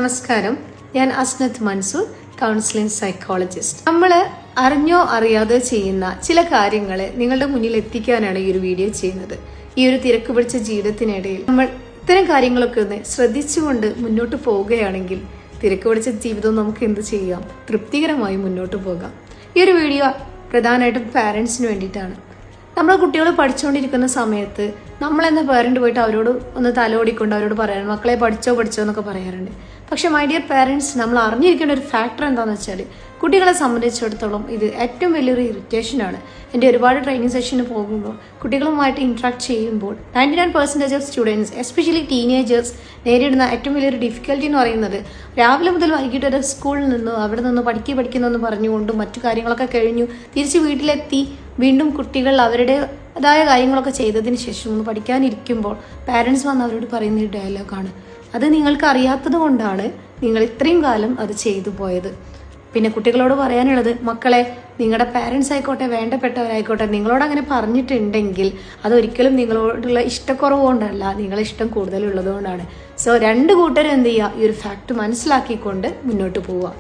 നമസ്കാരം, ഞാൻ Asnath Mansoor, counselling psychologist. നമ്മൾ അറിഞ്ഞോ അറിയാതെ ചെയ്യുന്ന ചില കാര്യങ്ങൾ നിങ്ങളുടെ മുന്നിൽ എത്തിക്കാനാണ് ഈ ഒരു വീഡിയോ ചെയ്യുന്നത്. ഈ ഒരു തിരക്ക് പിടിച്ച ജീവിതത്തിനിടയിൽ നമ്മൾ ഇത്തരം കാര്യങ്ങളൊക്കെ ഒന്ന് ശ്രദ്ധിച്ചുകൊണ്ട് മുന്നോട്ട് പോവുകയാണെങ്കിൽ തിരക്ക് പിടിച്ച ജീവിതം നമുക്ക് എന്ത് ചെയ്യാം, തൃപ്തികരമായി മുന്നോട്ട് പോകാം. ഈ ഒരു വീഡിയോ പ്രധാനമായിട്ടും പാരൻസിന് വേണ്ടിയിട്ടാണ്. നമ്മൾ കുട്ടികൾ പഠിച്ചുകൊണ്ടിരിക്കുന്ന സമയത്ത് നമ്മളെന്ന പേരന്റ് പോയിട്ട് അവരോട് ഒന്ന് തലോടിക്കൊണ്ട് അവരോട് പറയാറുണ്ട്, മക്കളെ പഠിച്ചോ എന്നൊക്കെ പറയാറുണ്ട്. പക്ഷെ മൈ ഡിയർ പാരൻസ്, നമ്മൾ അറിഞ്ഞിരിക്കേണ്ട ഒരു ഫാക്ടർ എന്താണെന്ന് വെച്ചാൽ കുട്ടികളെ സംബന്ധിച്ചിടത്തോളം ഇത് ഏറ്റവും വലിയൊരു ഇറിറ്റേഷനാണ്. എൻ്റെ ഒരുപാട് ട്രെയിനിങ് സെഷന് പോകുമ്പോൾ കുട്ടികളുമായിട്ട് ഇൻട്രാക്ട് ചെയ്യുമ്പോൾ 99% ഓഫ് സ്റ്റുഡൻസ്, എസ്പെഷ്യലി ടീനേജേഴ്സ്, നേരിടുന്ന ഏറ്റവും വലിയൊരു ഡിഫിക്കൽറ്റി എന്ന് പറയുന്നത് രാവിലെ മുതൽ വൈകിട്ട് വരെ സ്കൂളിൽ നിന്നോ അവിടെ നിന്ന് പഠിക്കുന്നെന്ന് പറഞ്ഞുകൊണ്ടും മറ്റു കാര്യങ്ങളൊക്കെ കഴിഞ്ഞു തിരിച്ച് വീട്ടിലെത്തി വീണ്ടും കുട്ടികൾ അവരുടേതായ കാര്യങ്ങളൊക്കെ ചെയ്തതിന് ശേഷം ഒന്ന് പഠിക്കാനിരിക്കുമ്പോൾ പാരൻസ് വന്ന് അവരോട് പറയുന്ന ഒരു ഡയലോഗാണ്, അത് നിങ്ങൾക്ക് അറിയാത്തത് കൊണ്ടാണ് നിങ്ങൾ ഇത്രയും കാലം അത് ചെയ്തു പോയത്. പിന്നെ കുട്ടികളോട് പറയാനുള്ളത്, മക്കളെ, നിങ്ങളുടെ പാരൻസ് ആയിക്കോട്ടെ വേണ്ടപ്പെട്ടവരായിക്കോട്ടെ നിങ്ങളോട് അങ്ങനെ പറഞ്ഞിട്ടുണ്ടെങ്കിൽ അതൊരിക്കലും നിങ്ങളോടുള്ള ഇഷ്ടക്കുറവ് കൊണ്ടല്ല, നിങ്ങളെ ഇഷ്ടം കൂടുതലുള്ളത് കൊണ്ടാണ്. സോ രണ്ട് കൂട്ടരും എന്ത് ചെയ്യുക, ഈ ഒരു ഫാക്ട് മനസ്സിലാക്കിക്കൊണ്ട് മുന്നോട്ട് പോവുക.